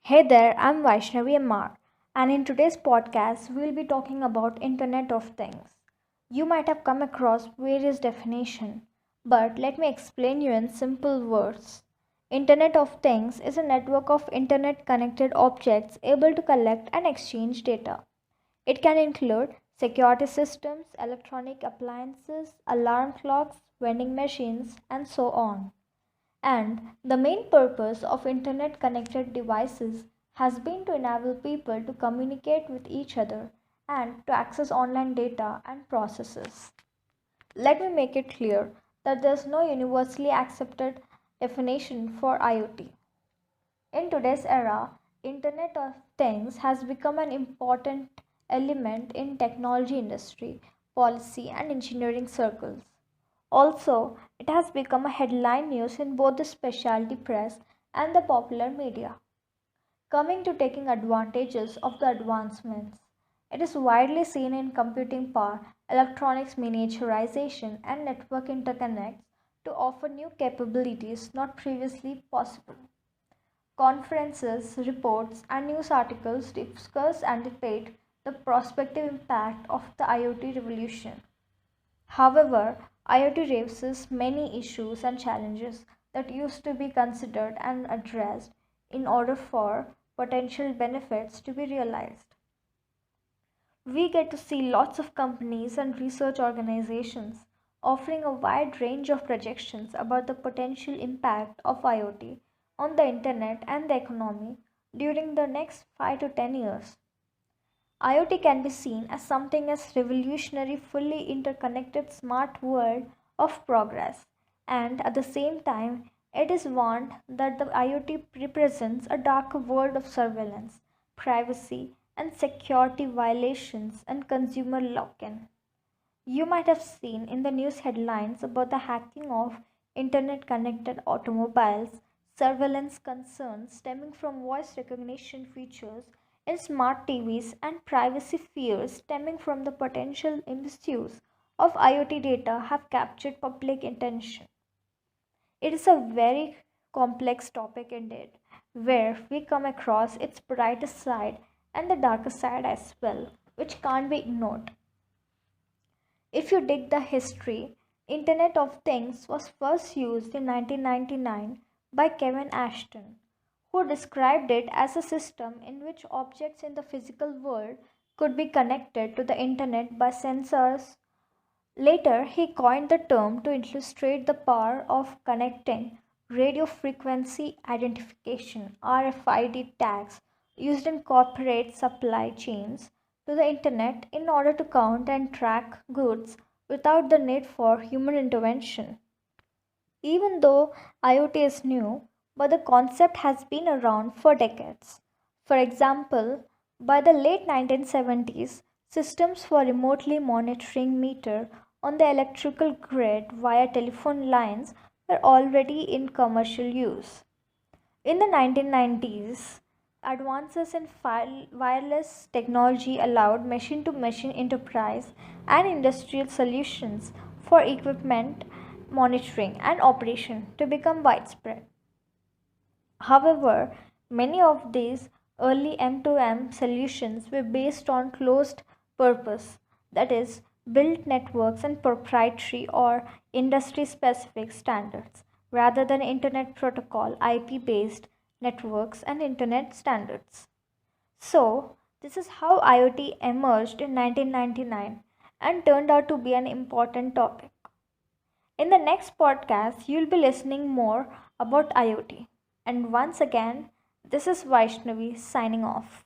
Hey there, I'm Vaishnavi Amar, and in today's podcast, we'll be talking about Internet of Things. You might have come across various definitions, but let me explain you in simple words. Internet of Things is a network of internet connected objects able to collect and exchange data. It can include security systems, electronic appliances, alarm clocks, vending machines, and so on. And the main purpose of internet connected devices has been to enable people to communicate with each other and to access online data and processes. Let me make it clear that there is no universally accepted definition for IoT. In today's era, Internet of Things has become an important element in technology industry, policy and engineering circles. Also, it has become a headline news in both the specialty press and the popular media. Coming to taking advantages of the advancements, it is widely seen in computing power, electronics miniaturization, and network interconnects to offer new capabilities not previously possible. Conferences, reports, and news articles discuss and debate the prospective impact of the IoT revolution. However, IoT raises many issues and challenges that used to be considered and addressed in order for potential benefits to be realized. We get to see lots of companies and research organizations offering a wide range of projections about the potential impact of IoT on the internet and the economy during the next 5 to 10 years. IoT can be seen as something as revolutionary, fully interconnected smart world of progress, and at the same time, it is warned that the IoT represents a darker world of surveillance, privacy, and security violations and consumer lock-in. You might have seen in the news headlines about the hacking of internet connected automobiles, surveillance concerns stemming from voice recognition features in smart TVs, and privacy fears stemming from the potential misuse of IoT data have captured public attention. It is a very complex topic indeed, where we come across its brighter side and the darker side as well, which can't be ignored. If you dig the history, Internet of Things was first used in 1999 by Kevin Ashton, who described it as a system in which objects in the physical world could be connected to the internet by sensors. Later, he coined the term to illustrate the power of connecting radio frequency identification RFID tags used in corporate supply chains to the internet in order to count and track goods without the need for human intervention. Even though IoT is new, but the concept has been around for decades. For example, by the late 1970s, systems for remotely monitoring meter on the electrical grid via telephone lines were already in commercial use. In the 1990s, advances in wireless technology allowed machine to machine enterprise and industrial solutions for equipment monitoring and operation to become widespread. However, many of these early M2M solutions were based on closed purpose, that is, built networks and proprietary or industry specific standards, rather than Internet Protocol IP based networks and Internet standards. So, this is how IoT emerged in 1999 and turned out to be an important topic. In the next podcast, you'll be listening more about IoT. And once again, this is Vaishnavi signing off.